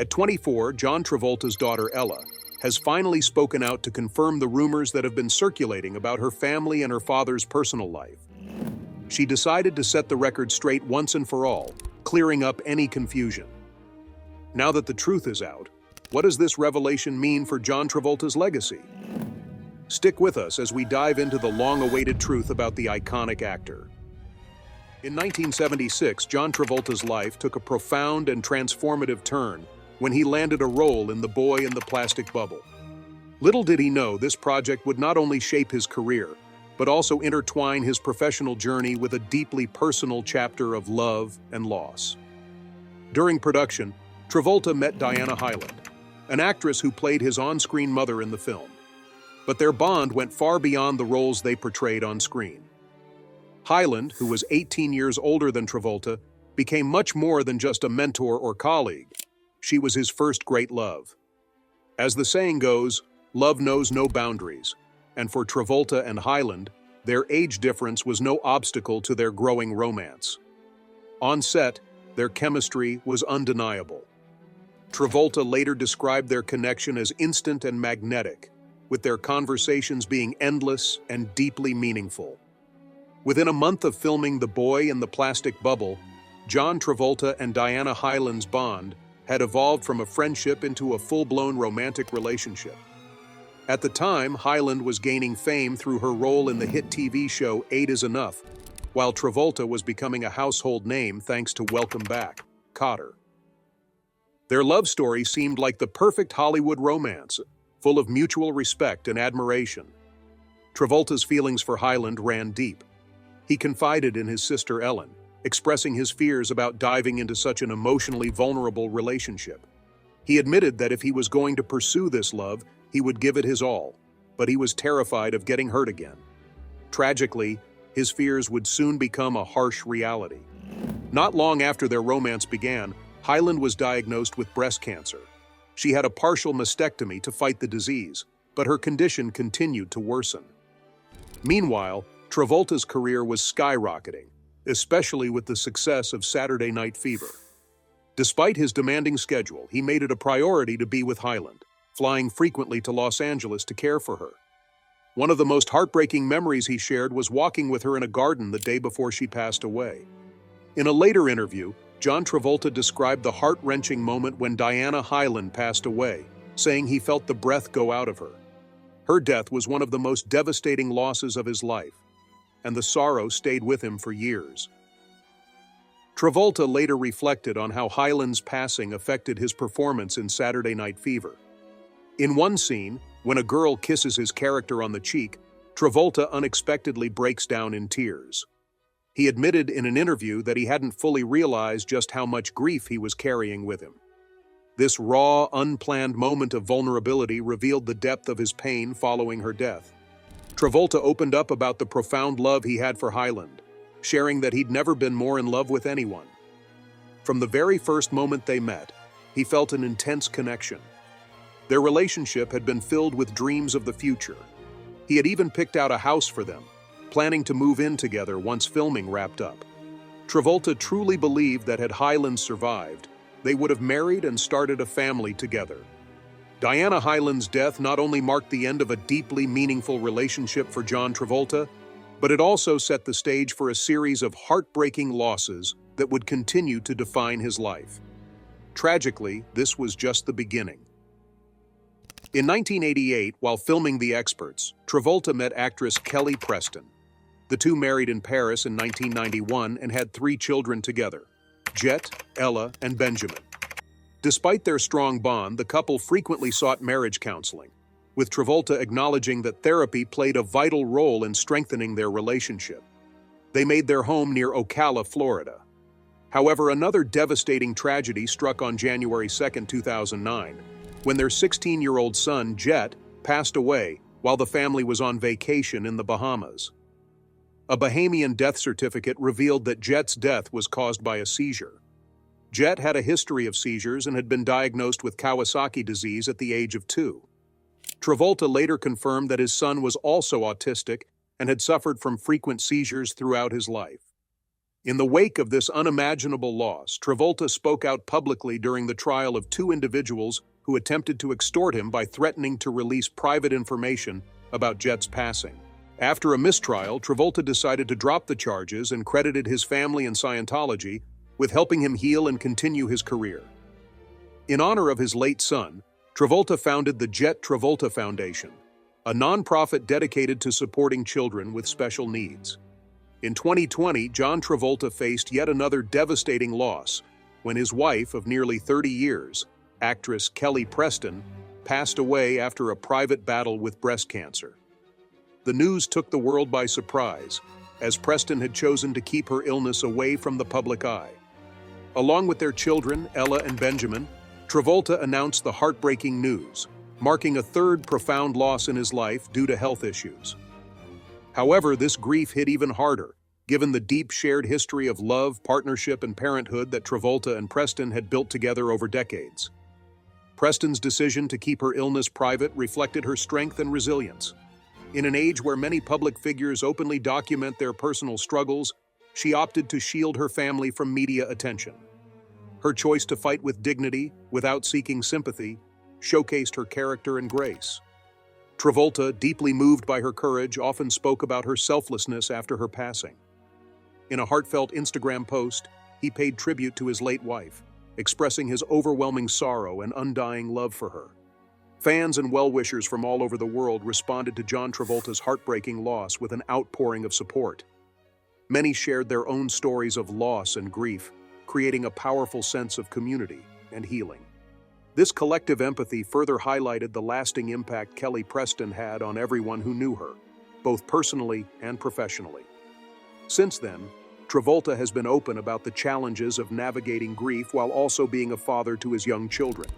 At 24, John Travolta's daughter Ella has finally spoken out to confirm the rumors that have been circulating about her family and her father's personal life. She decided to set the record straight once and for all, clearing up any confusion. Now that the truth is out, what does this revelation mean for John Travolta's legacy? Stick with us as we dive into the long-awaited truth about the iconic actor. In 1976, John Travolta's life took a profound and transformative turn when he landed a role in The Boy in the Plastic Bubble. Little did he know this project would not only shape his career, but also intertwine his professional journey with a deeply personal chapter of love and loss. During production, Travolta met Diana Hyland, an actress who played his on-screen mother in the film. But their bond went far beyond the roles they portrayed on screen. Hyland, who was 18 years older than Travolta, became much more than just a mentor or colleague. She was his first great love. As the saying goes, love knows no boundaries, and for Travolta and Hyland, their age difference was no obstacle to their growing romance. On set, their chemistry was undeniable. Travolta later described their connection as instant and magnetic, with their conversations being endless and deeply meaningful. Within a month of filming The Boy in the Plastic Bubble, John Travolta and Diana Hyland's bond had evolved from a friendship into a full-blown romantic relationship. At the time, Hyland was gaining fame through her role in the hit TV show 8 is Enough, while Travolta was becoming a household name thanks to Welcome Back, Kotter. Their love story seemed like the perfect Hollywood romance, full of mutual respect and admiration. Travolta's feelings for Hyland ran deep. He confided in his sister Ellen, expressing his fears about diving into such an emotionally vulnerable relationship. He admitted that if he was going to pursue this love, he would give it his all, but he was terrified of getting hurt again. Tragically, his fears would soon become a harsh reality. Not long after their romance began, Hyland was diagnosed with breast cancer. She had a partial mastectomy to fight the disease, but her condition continued to worsen. Meanwhile, Travolta's career was skyrocketing, especially with the success of Saturday Night Fever. Despite his demanding schedule, he made it a priority to be with Hyland, flying frequently to Los Angeles to care for her. One of the most heartbreaking memories he shared was walking with her in a garden the day before she passed away. In a later interview, John Travolta described the heart-wrenching moment when Diana Hyland passed away, saying he felt the breath go out of her. Her death was one of the most devastating losses of his life, and the sorrow stayed with him for years. Travolta later reflected on how Hyland's passing affected his performance in Saturday Night Fever. In one scene, when a girl kisses his character on the cheek, Travolta unexpectedly breaks down in tears. He admitted in an interview that he hadn't fully realized just how much grief he was carrying with him. This raw, unplanned moment of vulnerability revealed the depth of his pain following her death. Travolta opened up about the profound love he had for Hyland, sharing that he'd never been more in love with anyone. From the very first moment they met, he felt an intense connection. Their relationship had been filled with dreams of the future. He had even picked out a house for them, planning to move in together once filming wrapped up. Travolta truly believed that had Hyland survived, they would have married and started a family together. Diana Hyland's death not only marked the end of a deeply meaningful relationship for John Travolta, but it also set the stage for a series of heartbreaking losses that would continue to define his life. Tragically, this was just the beginning. In 1988, while filming The Experts, Travolta met actress Kelly Preston. The two married in Paris in 1991 and had 3 children together: Jet, Ella, and Benjamin. Despite their strong bond, the couple frequently sought marriage counseling, with Travolta acknowledging that therapy played a vital role in strengthening their relationship. They made their home near Ocala, Florida. However, another devastating tragedy struck on January 2, 2009, when their 16-year-old son, Jet, passed away while the family was on vacation in the Bahamas. A Bahamian death certificate revealed that Jet's death was caused by a seizure. Jet had a history of seizures and had been diagnosed with Kawasaki disease at the age of 2. Travolta later confirmed that his son was also autistic and had suffered from frequent seizures throughout his life. In the wake of this unimaginable loss, Travolta spoke out publicly during the trial of two individuals who attempted to extort him by threatening to release private information about Jet's passing. After a mistrial, Travolta decided to drop the charges and credited his family and Scientology with helping him heal and continue his career. In honor of his late son, Travolta founded the Jet Travolta Foundation, a nonprofit dedicated to supporting children with special needs. In 2020, John Travolta faced yet another devastating loss when his wife of nearly 30 years, actress Kelly Preston, passed away after a private battle with breast cancer. The news took the world by surprise, as Preston had chosen to keep her illness away from the public eye. Along with their children, Ella and Benjamin, Travolta announced the heartbreaking news, marking a third profound loss in his life due to health issues. However, this grief hit even harder, given the deep shared history of love, partnership, and parenthood that Travolta and Preston had built together over decades. Preston's decision to keep her illness private reflected her strength and resilience. In an age where many public figures openly document their personal struggles, she opted to shield her family from media attention. Her choice to fight with dignity, without seeking sympathy, showcased her character and grace. Travolta, deeply moved by her courage, often spoke about her selflessness after her passing. In a heartfelt Instagram post, he paid tribute to his late wife, expressing his overwhelming sorrow and undying love for her. Fans and well-wishers from all over the world responded to John Travolta's heartbreaking loss with an outpouring of support. Many shared their own stories of loss and grief, creating a powerful sense of community and healing. This collective empathy further highlighted the lasting impact Kelly Preston had on everyone who knew her, both personally and professionally. Since then, Travolta has been open about the challenges of navigating grief while also being a father to his young children.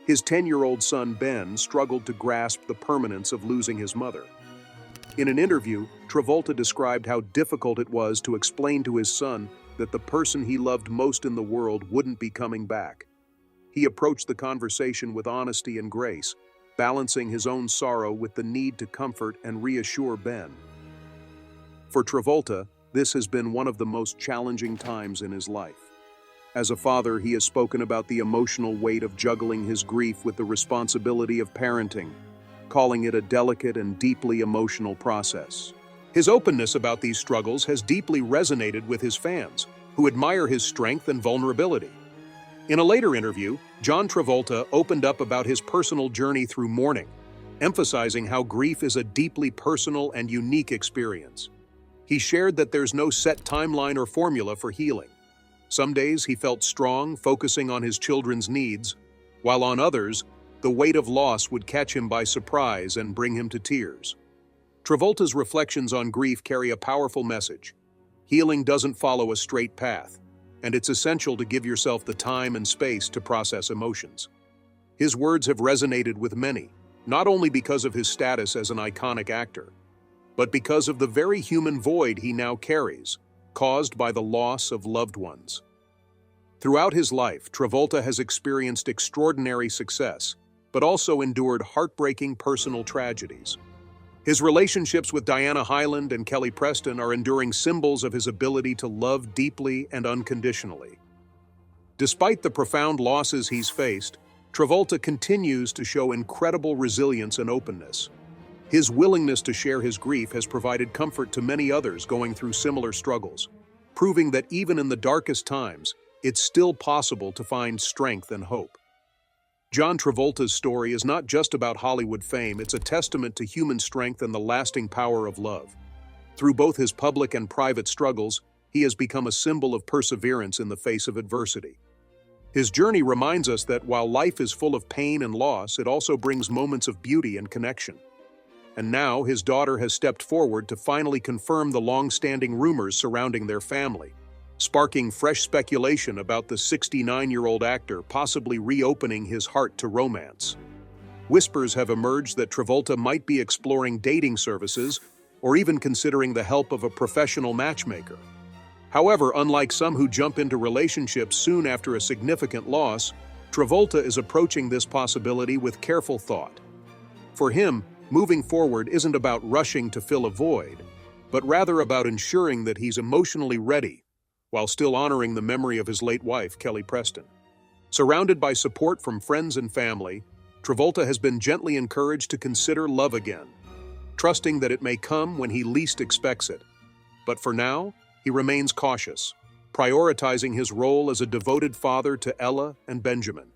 His 10-year-old son Ben struggled to grasp the permanence of losing his mother. In an interview, Travolta described how difficult it was to explain to his son that the person he loved most in the world wouldn't be coming back. He approached the conversation with honesty and grace, balancing his own sorrow with the need to comfort and reassure Ben. For Travolta, this has been one of the most challenging times in his life. As a father, he has spoken about the emotional weight of juggling his grief with the responsibility of parenting, calling it a delicate and deeply emotional process. His openness about these struggles has deeply resonated with his fans, who admire his strength and vulnerability. In a later interview, John Travolta opened up about his personal journey through mourning, emphasizing how grief is a deeply personal and unique experience. He shared that there's no set timeline or formula for healing. Some days he felt strong, focusing on his children's needs, while on others, the weight of loss would catch him by surprise and bring him to tears. Travolta's reflections on grief carry a powerful message. Healing doesn't follow a straight path, and it's essential to give yourself the time and space to process emotions. His words have resonated with many, not only because of his status as an iconic actor, but because of the very human void he now carries, caused by the loss of loved ones. Throughout his life, Travolta has experienced extraordinary success, but also endured heartbreaking personal tragedies. His relationships with Diana Hyland and Kelly Preston are enduring symbols of his ability to love deeply and unconditionally. Despite the profound losses he's faced, Travolta continues to show incredible resilience and openness. His willingness to share his grief has provided comfort to many others going through similar struggles, proving that even in the darkest times, it's still possible to find strength and hope. John Travolta's story is not just about Hollywood fame, it's a testament to human strength and the lasting power of love. Through both his public and private struggles, he has become a symbol of perseverance in the face of adversity. His journey reminds us that while life is full of pain and loss, it also brings moments of beauty and connection. And now his daughter has stepped forward to finally confirm the long-standing rumors surrounding their family, sparking fresh speculation about the 69-year-old actor possibly reopening his heart to romance. Whispers have emerged that Travolta might be exploring dating services or even considering the help of a professional matchmaker. However, unlike some who jump into relationships soon after a significant loss, Travolta is approaching this possibility with careful thought. For him, moving forward isn't about rushing to fill a void, but rather about ensuring that he's emotionally ready, while still honoring the memory of his late wife, Kelly Preston. Surrounded by support from friends and family, Travolta has been gently encouraged to consider love again, trusting that it may come when he least expects it. But for now, he remains cautious, prioritizing his role as a devoted father to Ella and Benjamin.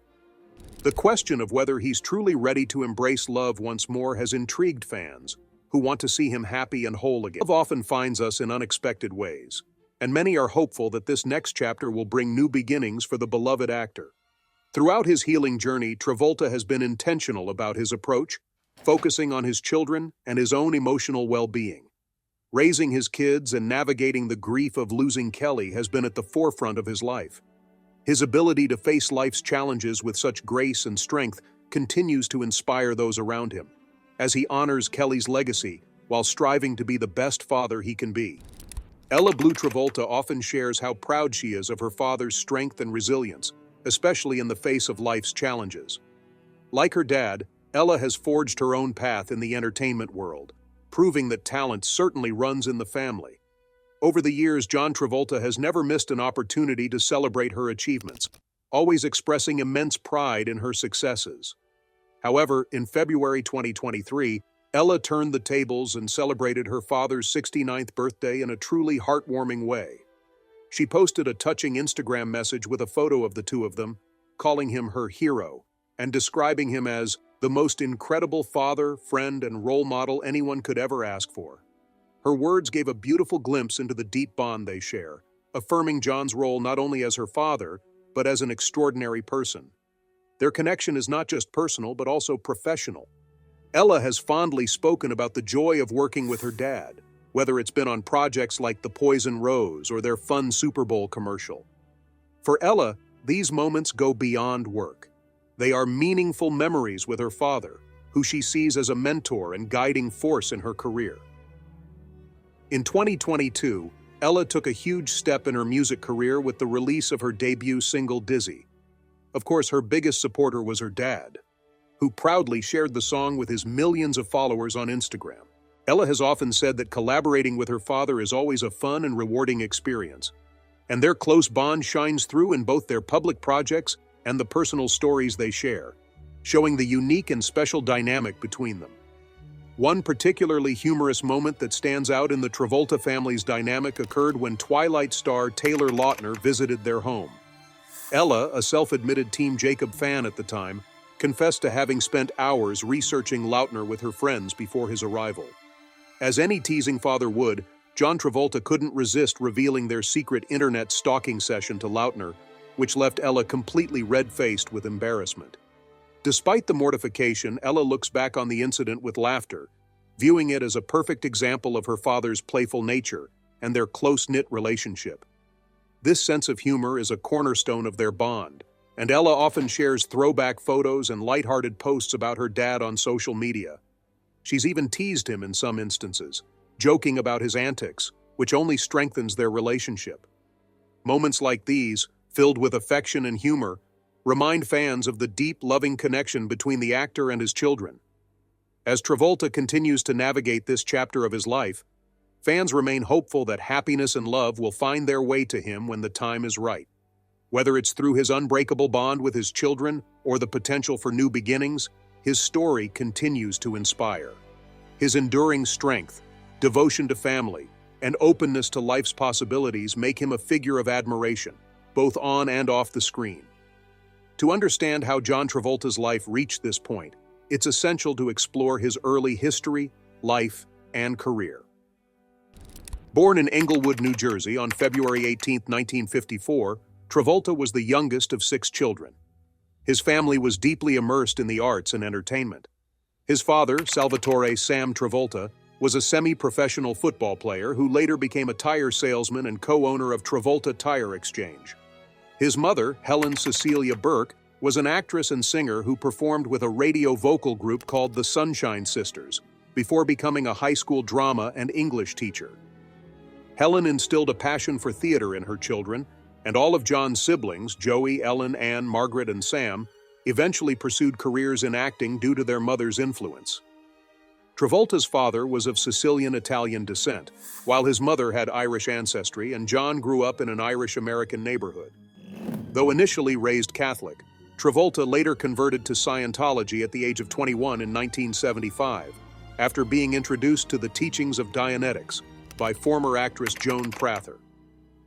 The question of whether he's truly ready to embrace love once more has intrigued fans, who want to see him happy and whole again. Love often finds us in unexpected ways, and many are hopeful that this next chapter will bring new beginnings for the beloved actor. Throughout his healing journey, Travolta has been intentional about his approach, focusing on his children and his own emotional well-being. Raising his kids and navigating the grief of losing Kelly has been at the forefront of his life. His ability to face life's challenges with such grace and strength continues to inspire those around him, as he honors Kelly's legacy while striving to be the best father he can be. Ella Blue Travolta often shares how proud she is of her father's strength and resilience, especially in the face of life's challenges. Like her dad, Ella has forged her own path in the entertainment world, proving that talent certainly runs in the family. Over the years, John Travolta has never missed an opportunity to celebrate her achievements, always expressing immense pride in her successes. However, in February 2023, Ella turned the tables and celebrated her father's 69th birthday in a truly heartwarming way. She posted a touching Instagram message with a photo of the two of them, calling him her hero, and describing him as the most incredible father, friend, and role model anyone could ever ask for. Her words gave a beautiful glimpse into the deep bond they share, affirming John's role not only as her father, but as an extraordinary person. Their connection is not just personal, but also professional. Ella has fondly spoken about the joy of working with her dad, whether it's been on projects like The Poison Rose or their fun Super Bowl commercial. For Ella, these moments go beyond work. They are meaningful memories with her father, who she sees as a mentor and guiding force in her career. In 2022, Ella took a huge step in her music career with the release of her debut single, Dizzy. Of course, her biggest supporter was her dad, who proudly shared the song with his millions of followers on Instagram. Ella has often said that collaborating with her father is always a fun and rewarding experience, and their close bond shines through in both their public projects and the personal stories they share, showing the unique and special dynamic between them. One particularly humorous moment that stands out in the Travolta family's dynamic occurred when Twilight star Taylor Lautner visited their home. Ella, a self-admitted Team Jacob fan at the time, confessed to having spent hours researching Lautner with her friends before his arrival. As any teasing father would, John Travolta couldn't resist revealing their secret internet stalking session to Lautner, which left Ella completely red-faced with embarrassment. Despite the mortification, Ella looks back on the incident with laughter, viewing it as a perfect example of her father's playful nature and their close-knit relationship. This sense of humor is a cornerstone of their bond, and Ella often shares throwback photos and lighthearted posts about her dad on social media. She's even teased him in some instances, joking about his antics, which only strengthens their relationship. Moments like these, filled with affection and humor, remind fans of the deep, loving connection between the actor and his children. As Travolta continues to navigate this chapter of his life, fans remain hopeful that happiness and love will find their way to him when the time is right. Whether it's through his unbreakable bond with his children or the potential for new beginnings, his story continues to inspire. His enduring strength, devotion to family, and openness to life's possibilities make him a figure of admiration, both on and off the screen. To understand how John Travolta's life reached this point, it's essential to explore his early history, life, and career. Born in Englewood, New Jersey on February 18, 1954, Travolta was the youngest of 6 children. His family was deeply immersed in the arts and entertainment. His father, Salvatore Sam Travolta, was a semi-professional football player who later became a tire salesman and co-owner of Travolta Tire Exchange. His mother, Helen Cecilia Burke, was an actress and singer who performed with a radio vocal group called the Sunshine Sisters, before becoming a high school drama and English teacher. Helen instilled a passion for theater in her children, and all of John's siblings, Joey, Ellen, Ann, Margaret, and Sam, eventually pursued careers in acting due to their mother's influence. Travolta's father was of Sicilian-Italian descent, while his mother had Irish ancestry, and John grew up in an Irish-American neighborhood. Though initially raised Catholic, Travolta later converted to Scientology at the age of 21 in 1975, after being introduced to the teachings of Dianetics by former actress Joan Prather.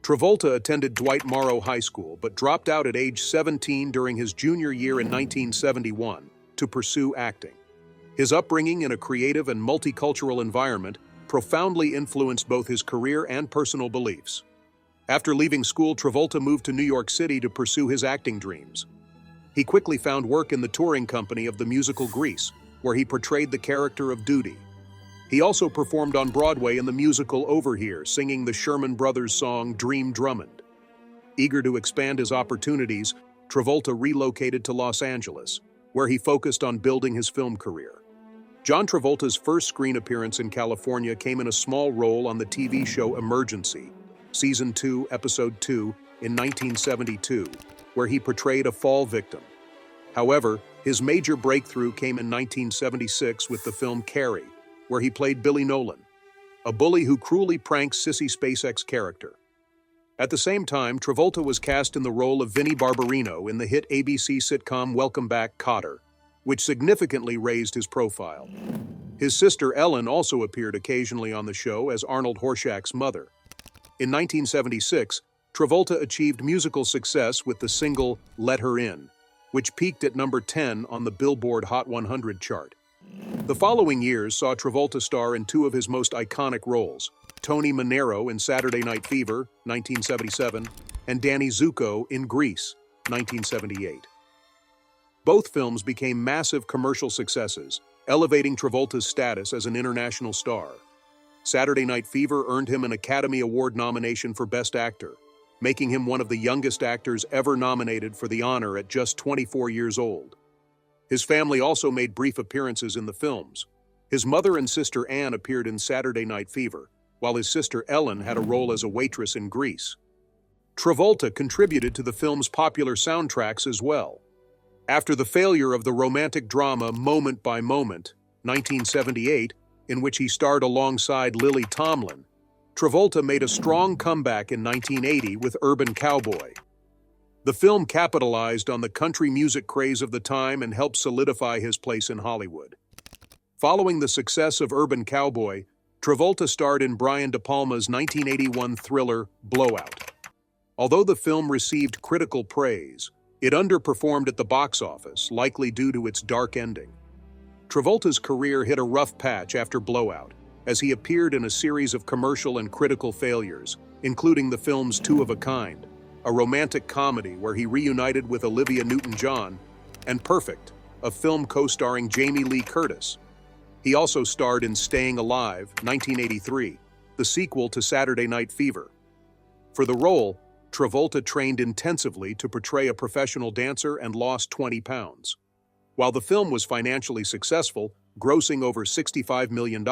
Travolta attended Dwight Morrow High School but dropped out at age 17 during his junior year in 1971 to pursue acting. His upbringing in a creative and multicultural environment profoundly influenced both his career and personal beliefs. After leaving school, Travolta moved to New York City to pursue his acting dreams. He quickly found work in the touring company of the musical Grease, where he portrayed the character of Duty. He also performed on Broadway in the musical Over Here, singing the Sherman Brothers song Dream Drummond. Eager to expand his opportunities, Travolta relocated to Los Angeles, where he focused on building his film career. John Travolta's first screen appearance in California came in a small role on the TV show Emergency, Season 2, Episode 2, in 1972, where he portrayed a fall victim. However, his major breakthrough came in 1976 with the film Carrie, where he played Billy Nolan, a bully who cruelly pranks Sissy Spacek's character. At the same time, Travolta was cast in the role of Vinnie Barbarino in the hit ABC sitcom Welcome Back, Kotter, which significantly raised his profile. His sister Ellen also appeared occasionally on the show as Arnold Horshack's mother. In 1976, Travolta achieved musical success with the single Let Her In, which peaked at number 10 on the Billboard Hot 100 chart. The following years saw Travolta star in two of his most iconic roles, Tony Manero in Saturday Night Fever, 1977, and Danny Zuko in Grease, 1978. Both films became massive commercial successes, elevating Travolta's status as an international star. Saturday Night Fever earned him an Academy Award nomination for Best Actor, making him one of the youngest actors ever nominated for the honor at just 24 years old. His family also made brief appearances in the films. His mother and sister Ann appeared in Saturday Night Fever, while his sister Ellen had a role as a waitress in Grease. Travolta contributed to the film's popular soundtracks as well. After the failure of the romantic drama Moment by Moment, 1978, in which he starred alongside Lily Tomlin, Travolta made a strong comeback in 1980 with Urban Cowboy. The film capitalized on the country music craze of the time and helped solidify his place in Hollywood. Following the success of Urban Cowboy, Travolta starred in Brian De Palma's 1981 thriller Blowout. Although the film received critical praise, it underperformed at the box office, likely due to its dark ending. Travolta's career hit a rough patch after Blowout, as he appeared in a series of commercial and critical failures, including the film's Two of a Kind, a romantic comedy where he reunited with Olivia Newton-John, and Perfect, a film co-starring Jamie Lee Curtis. He also starred in Staying Alive, 1983, the sequel to Saturday Night Fever. For the role, Travolta trained intensively to portray a professional dancer and lost 20 pounds. While the film was financially successful, grossing over $65 million,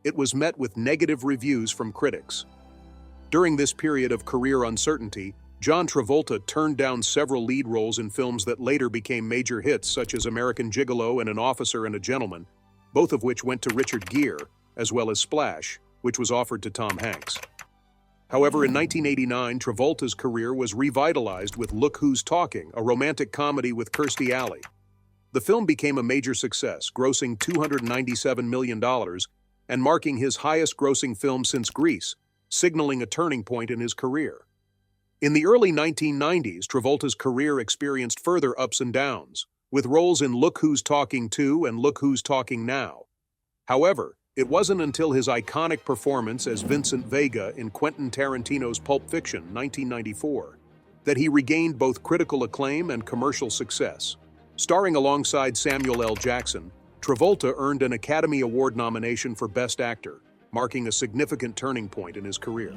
it was met with negative reviews from critics. During this period of career uncertainty, John Travolta turned down several lead roles in films that later became major hits, such as American Gigolo and An Officer and a Gentleman, both of which went to Richard Gere, as well as Splash, which was offered to Tom Hanks. However, in 1989, Travolta's career was revitalized with Look Who's Talking, a romantic comedy with Kirstie Alley. The film became a major success, grossing $297 million and marking his highest-grossing film since Grease, signaling a turning point in his career. In the early 1990s, Travolta's career experienced further ups and downs, with roles in Look Who's Talking 2 and Look Who's Talking Now. However, it wasn't until his iconic performance as Vincent Vega in Quentin Tarantino's Pulp Fiction, 1994, that he regained both critical acclaim and commercial success. Starring alongside Samuel L. Jackson, Travolta earned an Academy Award nomination for Best Actor, marking a significant turning point in his career.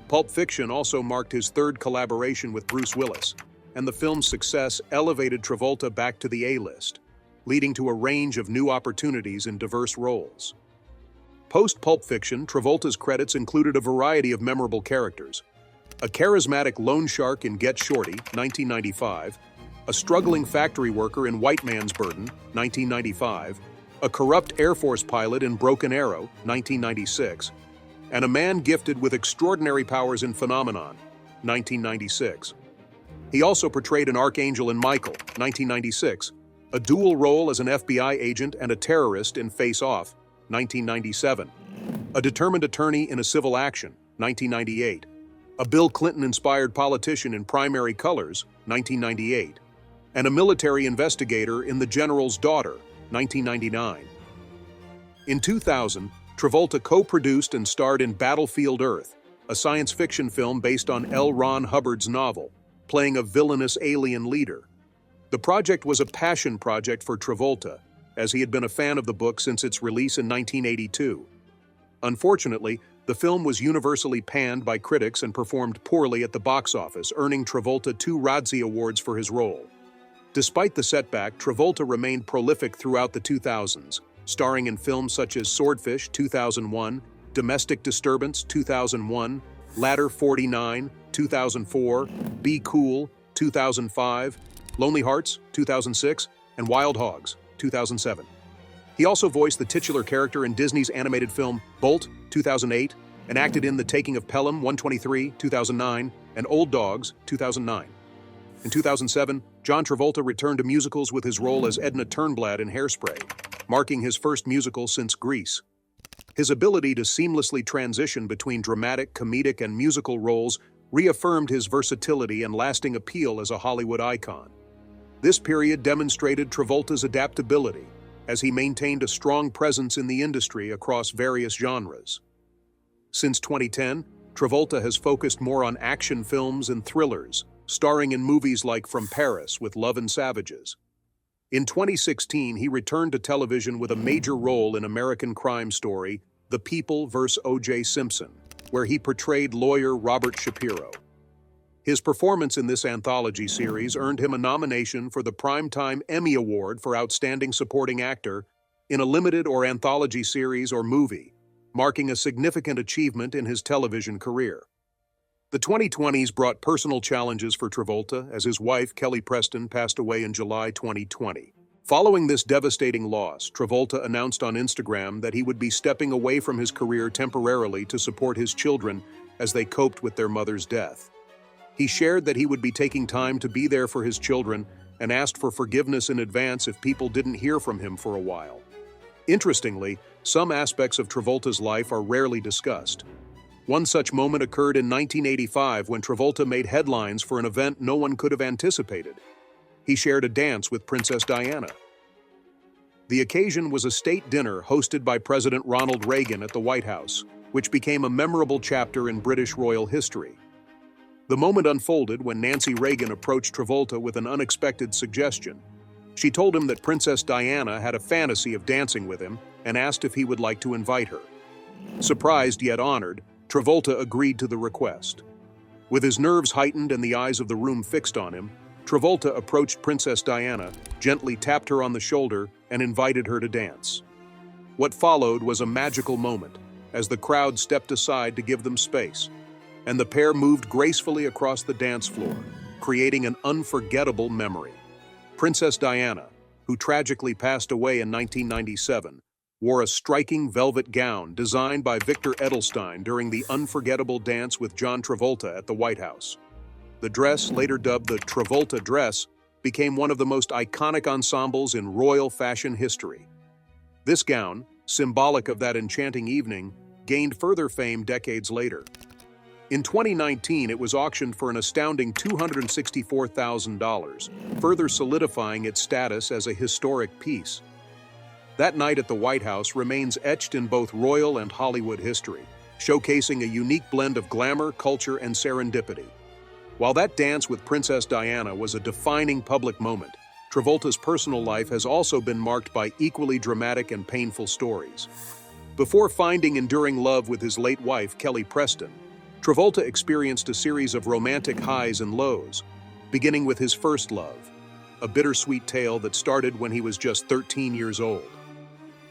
Pulp Fiction also marked his third collaboration with Bruce Willis, and the film's success elevated Travolta back to the A-list, leading to a range of new opportunities in diverse roles. Post-Pulp Fiction, Travolta's credits included a variety of memorable characters: a charismatic loan shark in Get Shorty, 1995, a struggling factory worker in White Man's Burden, 1995, a corrupt Air Force pilot in Broken Arrow, 1996, and a man gifted with extraordinary powers in Phenomenon, 1996. He also portrayed an archangel in Michael, 1996, a dual role as an FBI agent and a terrorist in Face Off, 1997, a determined attorney in A Civil Action, 1998, a Bill Clinton-inspired politician in Primary Colors, 1998, and a military investigator in The General's Daughter, 1999. In 2000, Travolta co-produced and starred in Battlefield Earth, a science fiction film based on L. Ron Hubbard's novel, playing a villainous alien leader. The project was a passion project for Travolta, as he had been a fan of the book since its release in 1982. Unfortunately, the film was universally panned by critics and performed poorly at the box office, earning Travolta 2 Razzie Awards for his role. Despite the setback, Travolta remained prolific throughout the 2000s, starring in films such as Swordfish, 2001, Domestic Disturbance, 2001, Ladder 49, 2004, Be Cool, 2005, Lonely Hearts, 2006, and Wild Hogs, 2007. He also voiced the titular character in Disney's animated film Bolt, 2008, and acted in The Taking of Pelham, 123, 2009, and Old Dogs, 2009. In 2007, John Travolta returned to musicals with his role as Edna Turnblad in Hairspray, marking his first musical since Grease. His ability to seamlessly transition between dramatic, comedic, and musical roles reaffirmed his versatility and lasting appeal as a Hollywood icon. This period demonstrated Travolta's adaptability, as he maintained a strong presence in the industry across various genres. Since 2010, Travolta has focused more on action films and thrillers, starring in movies like From Paris with Love and Savages. In 2016, he returned to television with a major role in American crime story The People vs. O.J. Simpson, where he portrayed lawyer Robert Shapiro. His performance in this anthology series earned him a nomination for the Primetime Emmy Award for Outstanding Supporting Actor in a limited or anthology series or movie, marking a significant achievement in his television career. The 2020s brought personal challenges for Travolta as his wife, Kelly Preston, passed away in July 2020. Following this devastating loss, Travolta announced on Instagram that he would be stepping away from his career temporarily to support his children as they coped with their mother's death. He shared that he would be taking time to be there for his children and asked for forgiveness in advance if people didn't hear from him for a while. Interestingly, some aspects of Travolta's life are rarely discussed. One such moment occurred in 1985 when Travolta made headlines for an event no one could have anticipated. He shared a dance with Princess Diana. The occasion was a state dinner hosted by President Ronald Reagan at the White House, which became a memorable chapter in British royal history. The moment unfolded when Nancy Reagan approached Travolta with an unexpected suggestion. She told him that Princess Diana had a fantasy of dancing with him and asked if he would like to invite her. Surprised yet honored, Travolta agreed to the request. With his nerves heightened and the eyes of the room fixed on him, Travolta approached Princess Diana, gently tapped her on the shoulder, and invited her to dance. What followed was a magical moment, as the crowd stepped aside to give them space, and the pair moved gracefully across the dance floor, creating an unforgettable memory. Princess Diana, who tragically passed away in 1997, wore a striking velvet gown designed by Victor Edelstein during the unforgettable dance with John Travolta at the White House. The dress, later dubbed the Travolta dress, became one of the most iconic ensembles in royal fashion history. This gown, symbolic of that enchanting evening, gained further fame decades later. In 2019, it was auctioned for an astounding $264,000, further solidifying its status as a historic piece. That night at the White House remains etched in both royal and Hollywood history, showcasing a unique blend of glamour, culture, and serendipity. While that dance with Princess Diana was a defining public moment, Travolta's personal life has also been marked by equally dramatic and painful stories. Before finding enduring love with his late wife, Kelly Preston, Travolta experienced a series of romantic highs and lows, beginning with his first love, a bittersweet tale that started when he was just 13 years old.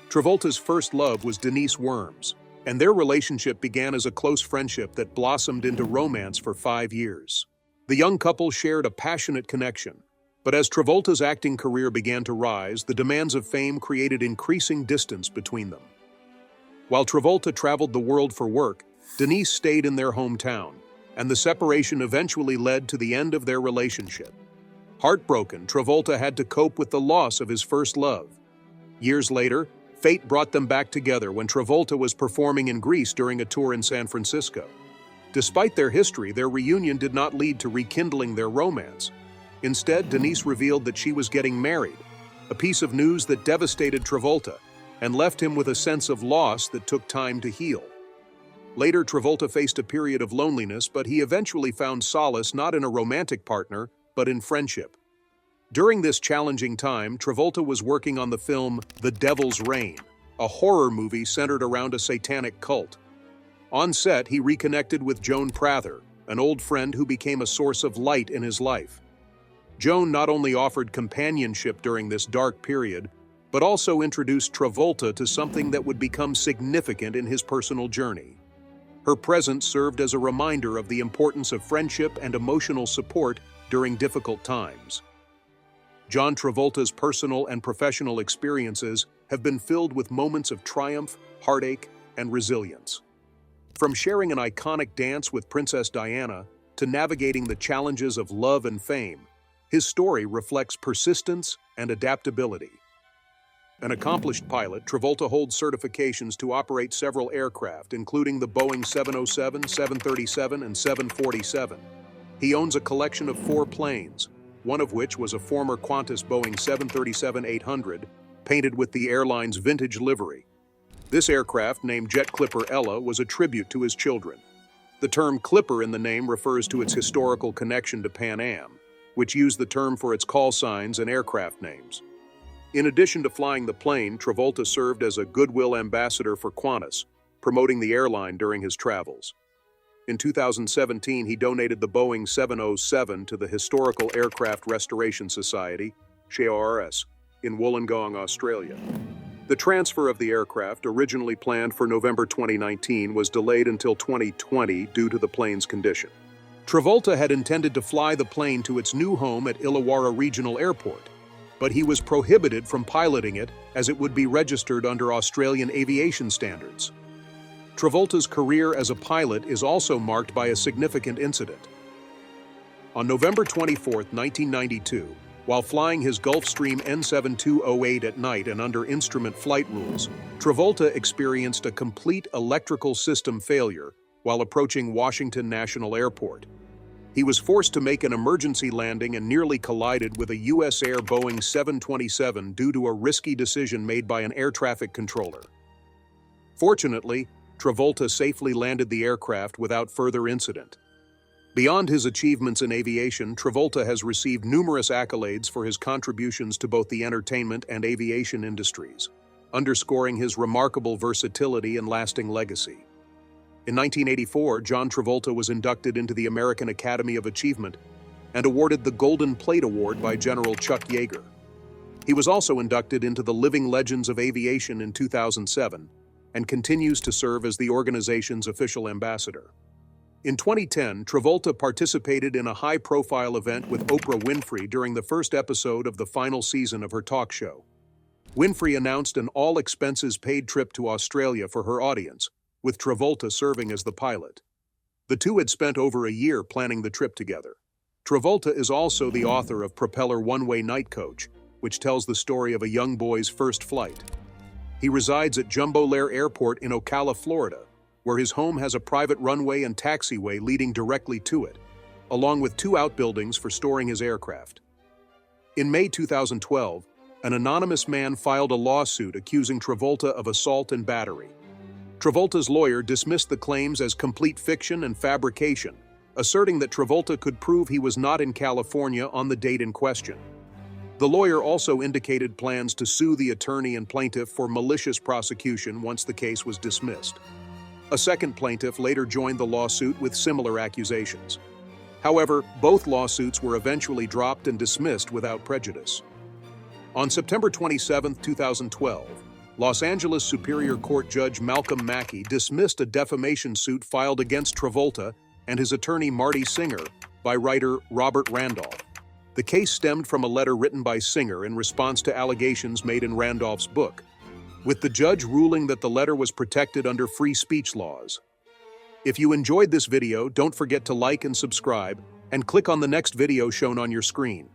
Travolta's first love was Denise Worms, and their relationship began as a close friendship that blossomed into romance for 5 years. The young couple shared a passionate connection, But as Travolta's acting career began to rise, the demands of fame created increasing distance between them. While Travolta traveled the world for work, Denise stayed in their hometown, and the separation eventually led to the end of their relationship. Heartbroken, Travolta had to cope with the loss of his first love. Years later, fate brought them back together when Travolta was performing in Greece during a tour in San Francisco. Despite their history, their reunion did not lead to rekindling their romance. Instead, Denise revealed that she was getting married, a piece of news that devastated Travolta and left him with a sense of loss that took time to heal. Later, Travolta faced a period of loneliness, but he eventually found solace not in a romantic partner, but in friendship. During this challenging time, Travolta was working on the film The Devil's Reign, a horror movie centered around a satanic cult. On set, he reconnected with Joan Prather, an old friend who became a source of light in his life. Joan not only offered companionship during this dark period, but also introduced Travolta to something that would become significant in his personal journey. Her presence served as a reminder of the importance of friendship and emotional support during difficult times. John Travolta's personal and professional experiences have been filled with moments of triumph, heartache, and resilience. From sharing an iconic dance with Princess Diana to navigating the challenges of love and fame, his story reflects persistence and adaptability. An accomplished pilot, Travolta holds certifications to operate several aircraft, including the Boeing 707, 737, and 747. He owns a collection of 4 planes, one of which was a former Qantas Boeing 737-800, painted with the airline's vintage livery. This aircraft, named Jet Clipper Ella, was a tribute to his children. The term Clipper in the name refers to its historical connection to Pan Am, which used the term for its call signs and aircraft names. In addition to flying the plane, Travolta served as a goodwill ambassador for Qantas, promoting the airline during his travels. In 2017, he donated the Boeing 707 to the Historical Aircraft Restoration Society, (HARS), in Wollongong, Australia. The transfer of the aircraft, originally planned for November 2019, was delayed until 2020 due to the plane's condition. Travolta had intended to fly the plane to its new home at Illawarra Regional Airport, but he was prohibited from piloting it as it would be registered under Australian aviation standards. Travolta's career as a pilot is also marked by a significant incident. On November 24, 1992, while flying his Gulfstream N7208 at night and under instrument flight rules, Travolta experienced a complete electrical system failure while approaching Washington National Airport. He was forced to make an emergency landing and nearly collided with a U.S. Air Boeing 727 due to a risky decision made by an air traffic controller. Fortunately, Travolta safely landed the aircraft without further incident. Beyond his achievements in aviation, Travolta has received numerous accolades for his contributions to both the entertainment and aviation industries, underscoring his remarkable versatility and lasting legacy. In 1984, John Travolta was inducted into the American Academy of Achievement and awarded the Golden Plate Award by General Chuck Yeager. He was also inducted into the Living Legends of Aviation in 2007 and continues to serve as the organization's official ambassador. In 2010, Travolta participated in a high-profile event with Oprah Winfrey during the first episode of the final season of her talk show. Winfrey announced an all-expenses-paid trip to Australia for her audience, with Travolta serving as the pilot. The two had spent over a year planning the trip together. Travolta is also the author of Propeller One-Way Night Coach, which tells the story of a young boy's first flight. He resides at Jumbo Lair Airport in Ocala, Florida, where his home has a private runway and taxiway leading directly to it, along with 2 outbuildings for storing his aircraft. In May 2012, an anonymous man filed a lawsuit accusing Travolta of assault and battery. Travolta's lawyer dismissed the claims as complete fiction and fabrication, asserting that Travolta could prove he was not in California on the date in question. The lawyer also indicated plans to sue the attorney and plaintiff for malicious prosecution once the case was dismissed. A second plaintiff later joined the lawsuit with similar accusations. However, both lawsuits were eventually dropped and dismissed without prejudice. On September 27, 2012, Los Angeles Superior Court Judge Malcolm Mackey dismissed a defamation suit filed against Travolta and his attorney Marty Singer by writer Robert Randolph. The case stemmed from a letter written by Singer in response to allegations made in Randolph's book, with the judge ruling that the letter was protected under free speech laws. If you enjoyed this video, don't forget to like and subscribe, and click on the next video shown on your screen.